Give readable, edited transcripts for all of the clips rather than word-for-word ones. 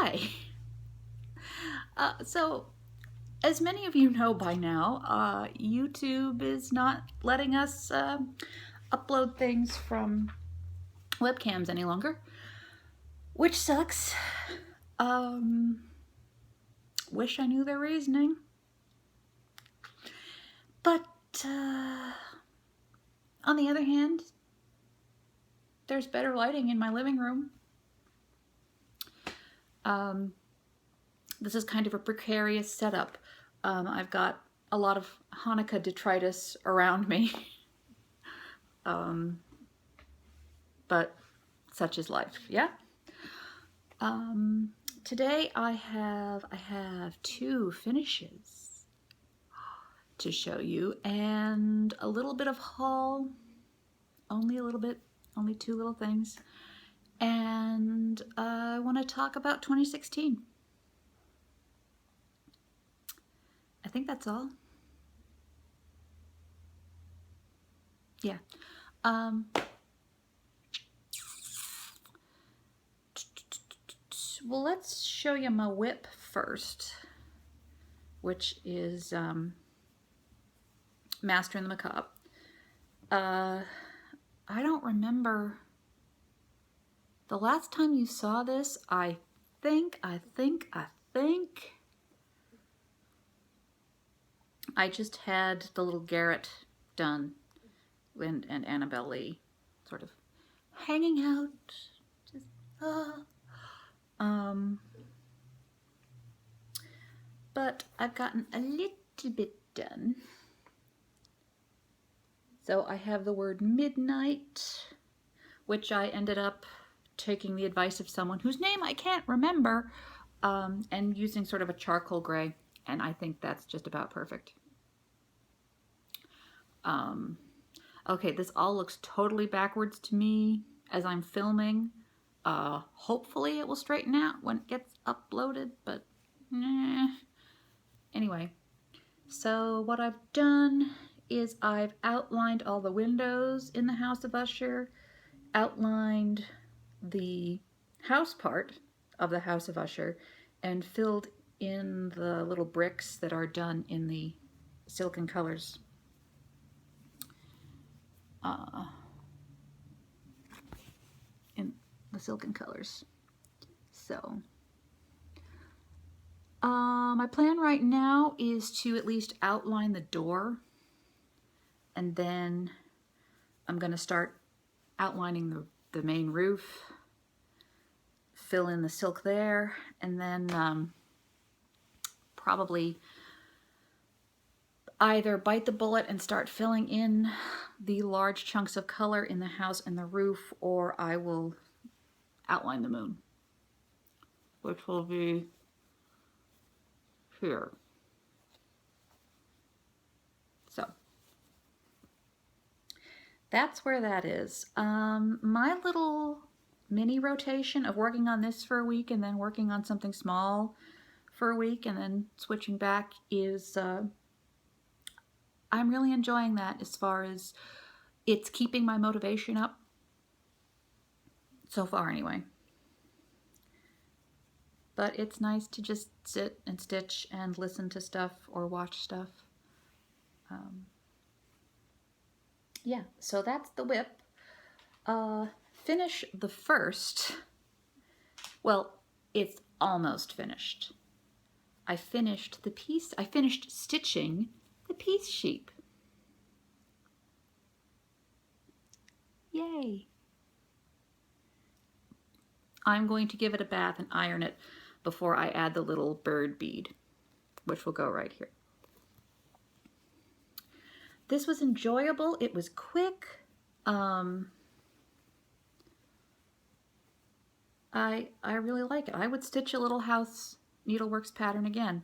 Hi. So, as many of you know by now, YouTube is not letting us upload things from webcams any longer, which sucks. Wish I knew their reasoning. But on the other hand, there's better lighting in my living room. This is kind of a precarious setup. I've got a lot of Hanukkah detritus around me. But such is life, yeah? Today I have two finishes to show you and a little bit of haul, only a little bit, only two little things. And I want to talk about 2016. I think that's all. Yeah. Well, let's show you my WIP first, which is Mastering the Macabre. I don't remember the last time you saw this. I think I just had the little Garrett done and Annabelle Lee sort of hanging out. Just, but I've gotten a little bit done. So I have the word midnight, which I ended up taking the advice of someone whose name I can't remember, and using sort of a charcoal gray, and I think that's just about perfect. Okay, this all looks totally backwards to me as I'm filming. Hopefully it will straighten out when it gets uploaded, but anyway. So what I've done is I've outlined all the windows in the House of Usher, outlined the house part of the House of Usher, and filled in the little bricks that are done in the silken colors. In the silken colors. So my plan right now is to at least outline the door, and then I'm going to start outlining the main roof, fill in the silk there, and then probably either bite the bullet and start filling in the large chunks of color in the house and the roof, or I will outline the moon, which will be here. So that's where that is. My little mini rotation of working on this for a week and then working on something small for a week and then switching back is, I'm really enjoying that as far as it's keeping my motivation up. So far anyway. But it's nice to just sit and stitch and listen to stuff or watch stuff. Yeah, so that's the WIP. Finish the first. Well, it's almost finished. I finished stitching the piece sheep. Yay! I'm going to give it a bath and iron it before I add the little bird bead, which will go right here. This was enjoyable. It was quick. I really like it. I would stitch a little house Needleworks pattern again.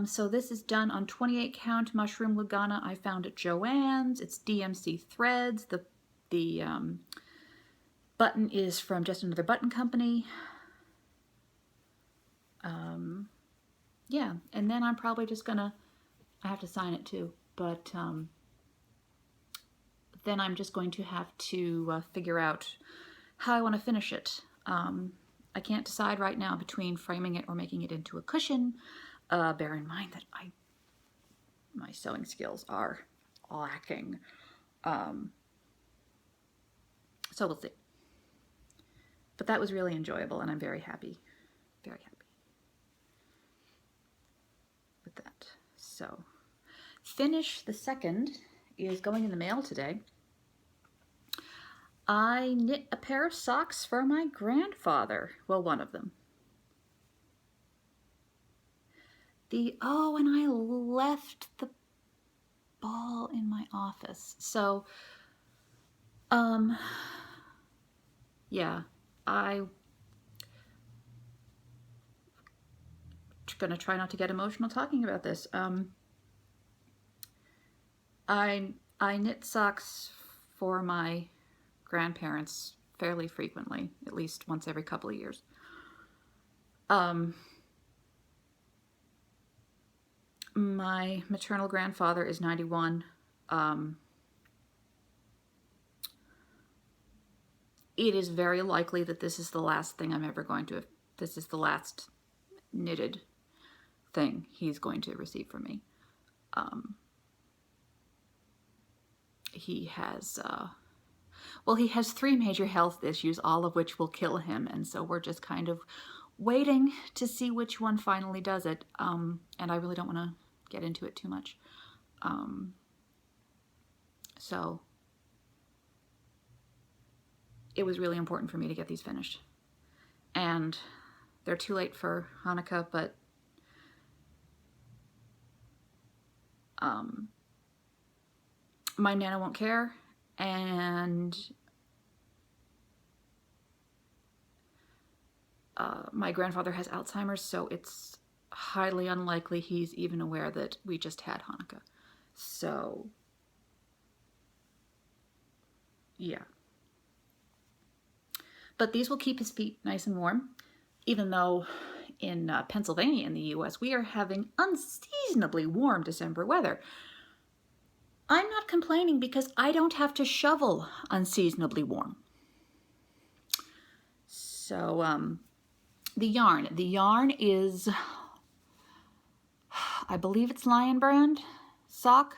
So this is done on 28 count mushroom Lugana I found at Joann's. It's DMC threads. The button is from Just Another Button Company. Yeah, and then I'm probably just gonna, I have to sign it too, but then I'm just going to have to figure out how I want to finish it. I can't decide right now between framing it or making it into a cushion. Bear in mind that my sewing skills are lacking. So we'll see. But that was really enjoyable, and I'm very happy with that. So, finish the second is going in the mail today. I knit a pair of socks for my grandfather. Well, one of them. Oh, and I left the ball in my office. So, yeah, I'm gonna try not to get emotional talking about this. I knit socks for my grandparents fairly frequently, at least once every couple of years. My maternal grandfather is 91. It is very likely that this is the last thing I'm ever going to, this is the last knitted thing he's going to receive from me. He has, well, he has 3 major health issues, all of which will kill him, and so we're just kind of waiting to see which one finally does it, and I really don't want to get into it too much. So it was really important for me to get these finished, and they're too late for Hanukkah, but my Nana won't care, and my grandfather has Alzheimer's, so it's highly unlikely he's even aware that we just had Hanukkah. So, yeah. But these will keep his feet nice and warm, even though in Pennsylvania in the US we are having unseasonably warm December weather. I'm not complaining because I don't have to shovel unseasonably warm. So, the yarn is, I believe it's Lion Brand sock.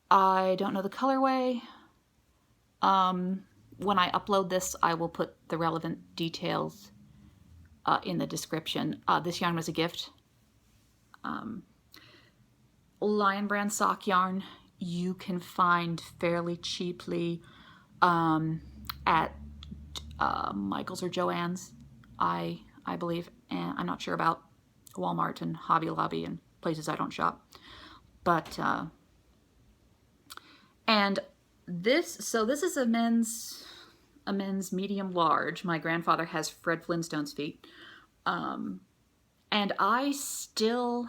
I don't know the colorway. When I upload this, I will put the relevant details in the description. This yarn was a gift. Lion Brand sock yarn you can find fairly cheaply at Michael's or Joann's, I believe, and I'm not sure about Walmart and Hobby Lobby and places I don't shop. But and this is a men's medium large. My grandfather has Fred Flintstone's feet, and I still,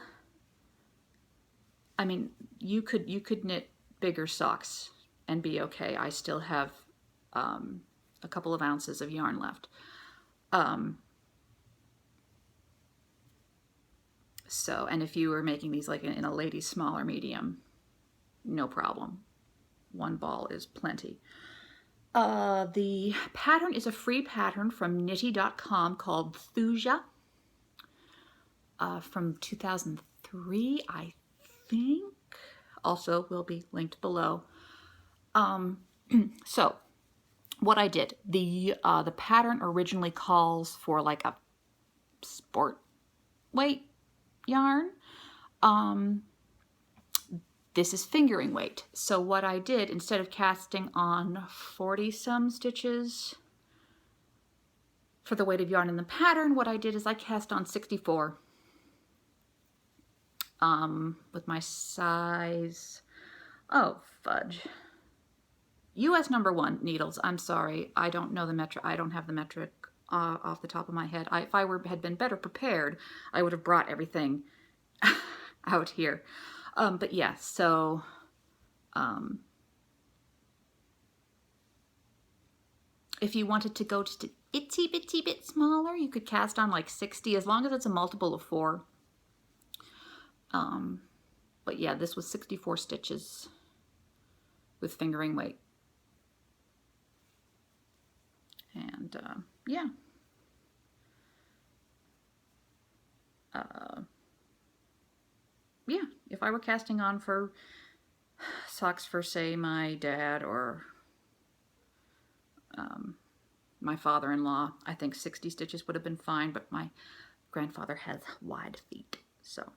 I mean, you could knit bigger socks and be okay. I still have a couple of ounces of yarn left. So, and if you were making these like in a lady small or medium, no problem. 1 ball is plenty. The pattern is a free pattern from Knitty.com called Thuja from 2003, I think. Also will be linked below. So what I did, the pattern originally calls for like a sport weight yarn. This is fingering weight. So what I did, instead of casting on 40 some stitches for the weight of yarn in the pattern, what I did is I cast on 64 with my size, oh fudge, US #1 needles. I'm sorry, I don't know the metric. I don't have the metric off the top of my head. If I had been better prepared, I would have brought everything out here. But yeah, so if you wanted to go just a itsy bitsy bit smaller, you could cast on like 60, as long as it's a multiple of 4. But yeah, this was 64 stitches with fingering weight. And yeah. Yeah, if I were casting on for socks for, say, my dad or my father-in-law, I think 60 stitches would have been fine, but my grandfather has wide feet, so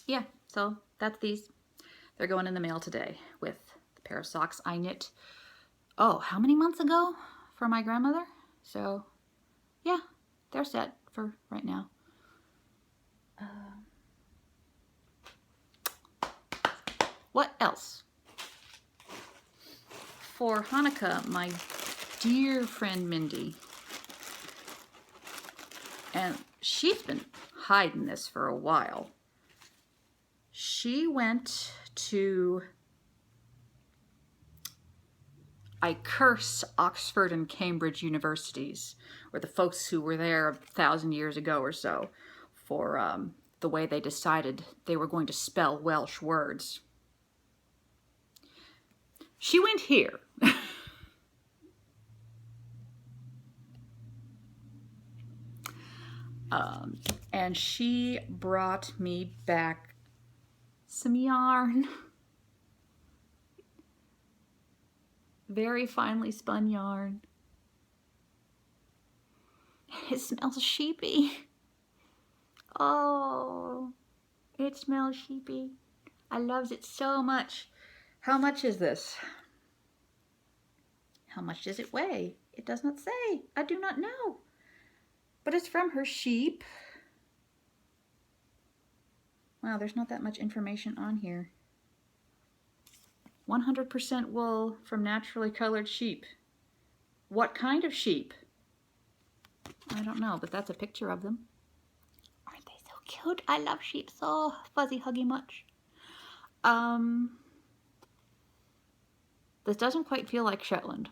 yeah, so that's these. They're going in the mail today with the pair of socks I knit, oh, how many months ago for my grandmother? So yeah, they're set for right now. What else? For Hanukkah, my dear friend Mindy, and she's been hiding this for a while. She went to, I curse Oxford and Cambridge universities, or the folks who were there 1,000 years ago or so, for the way they decided they were going to spell Welsh words. She went here. And she brought me back some yarn. Very finely spun yarn. It smells sheepy. Oh, it smells sheepy. I loves it so much. How much is this? How much does it weigh? It does not say. I do not know. But it's from her sheep. Wow, there's not that much information on here. 100% wool from naturally colored sheep. What kind of sheep? I don't know, but that's a picture of them. Aren't they so cute? I love sheep so fuzzy huggy much. This doesn't quite feel like Shetland.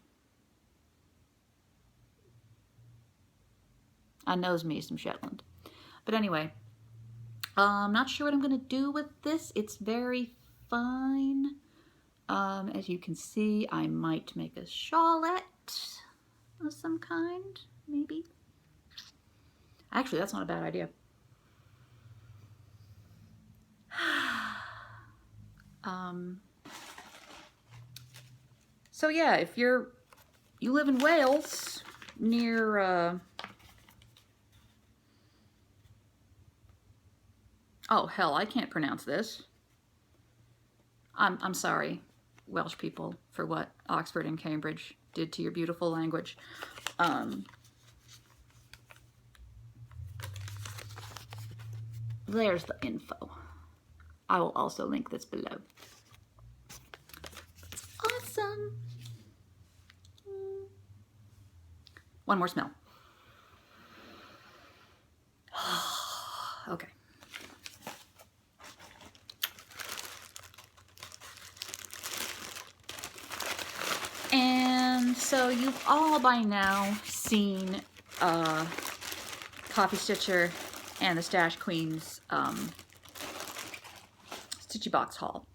I knows me some Shetland. But anyway, I'm not sure what I'm going to do with this. It's very fine. As you can see, I might make a shawlette of some kind, maybe. Actually, that's not a bad idea. So yeah, if you live in Wales, near, oh hell, I can't pronounce this. I'm sorry, Welsh people, for what Oxford and Cambridge did to your beautiful language. There's the info. I will also link this below. Awesome. One more smell. Okay. And so you've all by now seen Coffee Stitcher and the Stash Queen's Stitchy Box haul.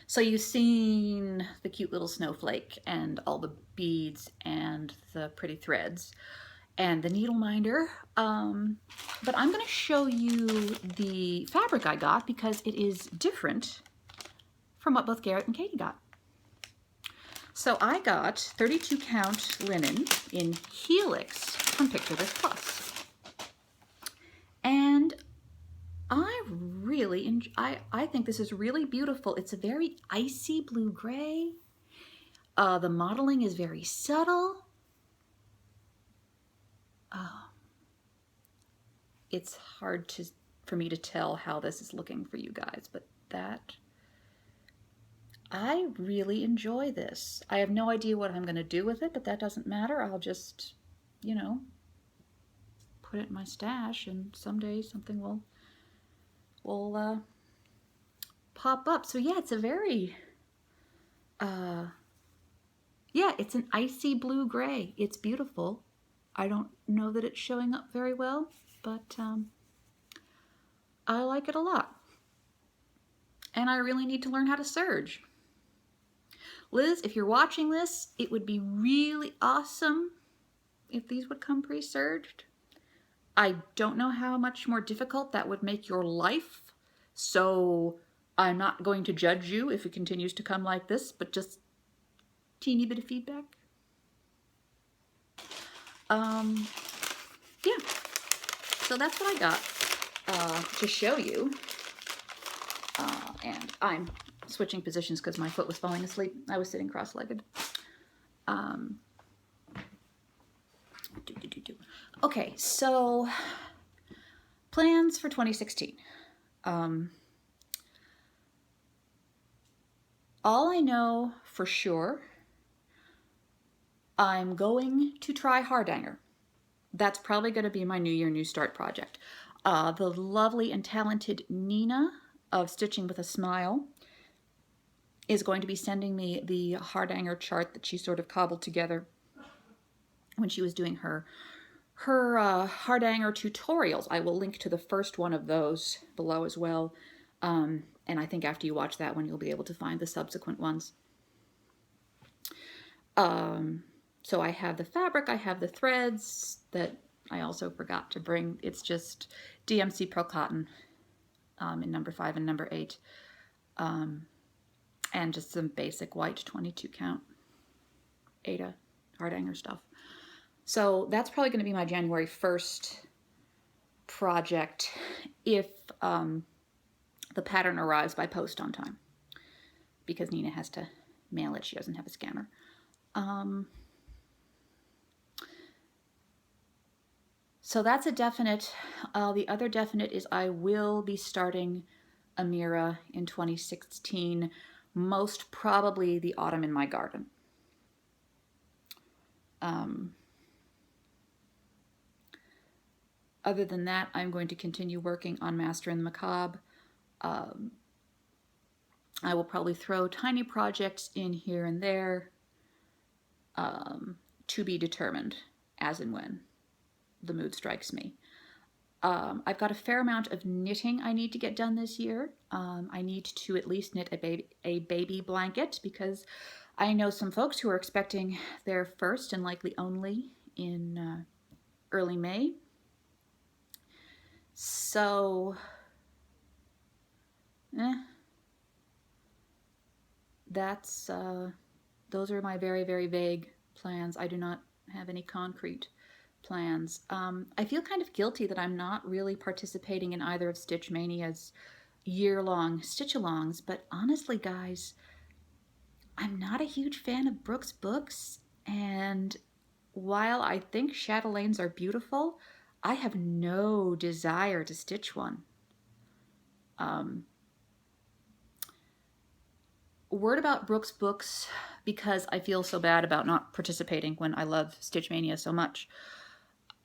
So you've seen the cute little snowflake and all the beads and the pretty threads and the needle minder. But I'm going to show you the fabric I got because it is different from what both Garrett and Katie got. So I got 32 count linen in Helix from Picture This Plus. And I really enjoy, I think this is really beautiful. It's a very icy blue gray. The modeling is very subtle. It's hard for me to tell how this is looking for you guys, but I really enjoy this. I have no idea what I'm going to do with it, but that doesn't matter. I'll just, you know, put it in my stash, and someday something will pop up. So yeah, it's a very, yeah, it's an icy blue gray. It's beautiful. I don't know that it's showing up very well, but I like it a lot. And I really need to learn how to serge. Liz, if you're watching this, it would be really awesome if these would come pre-serged. I don't know how much more difficult that would make your life, so I'm not going to judge you if it continues to come like this, but just teeny bit of feedback. Yeah, so that's what I got to show you. And I'm switching positions because my foot was falling asleep. I was sitting cross-legged. Okay, so plans for 2016. All I know for sure, I'm going to try Hardanger. That's probably going to be my New Year, New Start project. The lovely and talented Nina of Stitching with a Smile is going to be sending me the Hardanger chart that she sort of cobbled together when she was doing her Hardanger tutorials. I will link to the first one of those below as well. And I think after you watch that one, you'll be able to find the subsequent ones. So I have the fabric, I have the threads that I also forgot to bring. It's just DMC Pearl Cotton in number 5 and number 8. And just some basic white 22 count Ada Hardanger stuff. So that's probably going to be my January 1st project if the pattern arrives by post on time, because Nina has to mail it. She doesn't have a scanner. So that's a definite. The other definite is I will be starting Amira in 2016, most probably the Autumn in My Garden. Other than that, I'm going to continue working on Master and the Macabre. I will probably throw tiny projects in here and there, to be determined as and when the mood strikes me. I've got a fair amount of knitting I need to get done this year. I need to at least knit a baby blanket, because I know some folks who are expecting their first and likely only in early May. So, that's, those are my very, very vague plans. I do not have any concrete plans. I feel kind of guilty that I'm not really participating in either of Stitch Mania's year-long stitch-alongs, but honestly, guys, I'm not a huge fan of Brooke's books, and while I think chatelaines are beautiful, I have no desire to stitch one. Word about Brooke's books, because I feel so bad about not participating when I love Stitch Mania so much.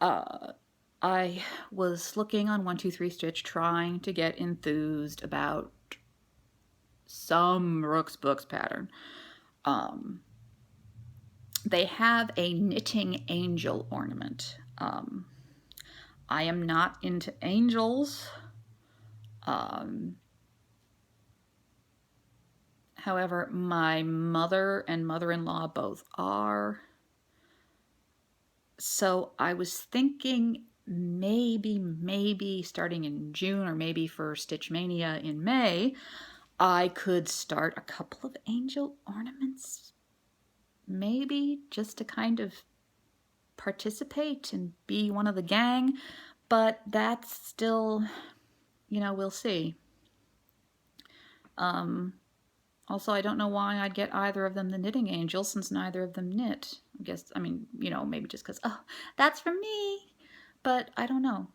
I was looking on 123 Stitch trying to get enthused about some Brooke's books pattern. They have a knitting angel ornament. I am not into angels. However, my mother and mother-in-law both are. So I was thinking maybe starting in June, or maybe for Stitch Mania in May, I could start a couple of angel ornaments. Maybe just to kind of participate and be one of the gang. But that's still, we'll see. Also, I don't know why I'd get either of them the knitting angel, since neither of them knit. I guess, maybe just because, oh, that's for me. But I don't know.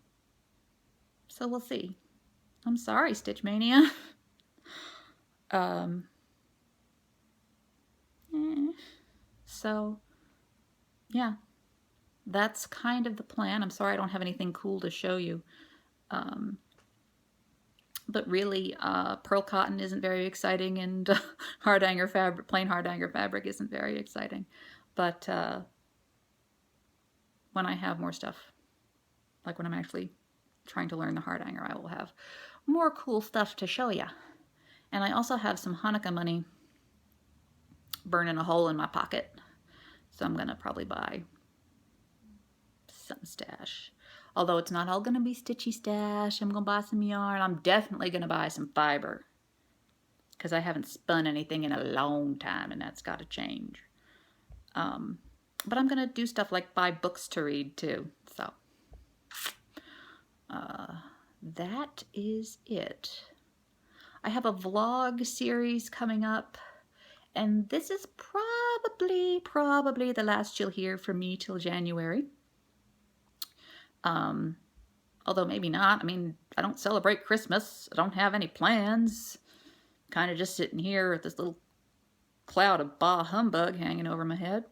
So we'll see. I'm sorry, Stitch Mania. So, yeah. That's kind of the plan. I'm sorry I don't have anything cool to show you. But really, pearl cotton isn't very exciting, and Hardanger fabric, plain Hardanger fabric isn't very exciting. But when I have more stuff, like when I'm actually trying to learn the Hardanger, I will have more cool stuff to show you. And I also have some Hanukkah money burning a hole in my pocket, so I'm gonna probably buy some stash. Although it's not all going to be stitchy stash. I'm going to buy some yarn. I'm definitely going to buy some fiber, because I haven't spun anything in a long time, and that's got to change. But I'm going to do stuff like buy books to read too. So that is it. I have a vlog series coming up, and this is probably the last you'll hear from me till January. Although maybe not. I mean, I don't celebrate Christmas. I don't have any plans. Kind of just sitting here with this little cloud of bah humbug hanging over my head.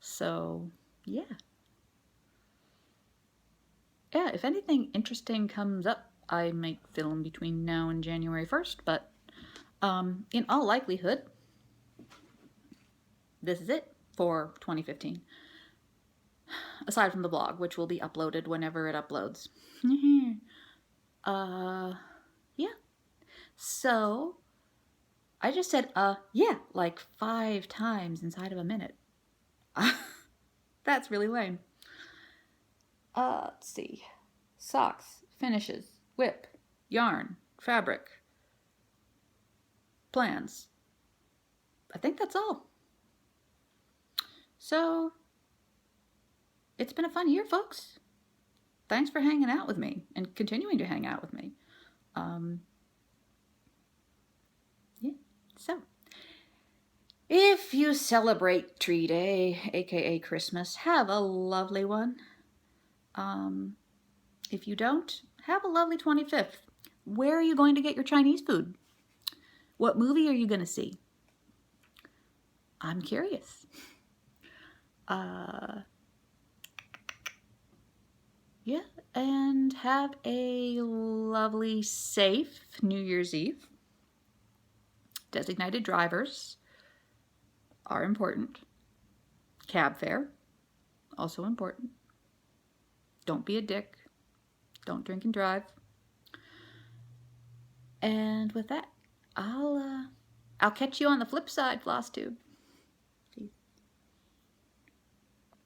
So, yeah. Yeah, if anything interesting comes up, I might film between now and January 1st, but in all likelihood, this is it for 2015. Aside from the blog, which will be uploaded whenever it uploads. Yeah. So, I just said, yeah, like 5 times inside of a minute. That's really lame. Let's see. Socks, finishes, WIP, yarn, fabric, plans. I think that's all. So, it's been a fun year, folks. Thanks for hanging out with me and continuing to hang out with me. Yeah, so if you celebrate Tree Day, aka Christmas, have a lovely one. If you don't, have a lovely 25th. Where are you going to get your Chinese food? What movie are you going to see? I'm curious. Yeah, and have a lovely, safe New Year's Eve. Designated drivers are important. Cab fare, also important. Don't be a dick. Don't drink and drive. And with that, I'll catch you on the flip side, Flosstube.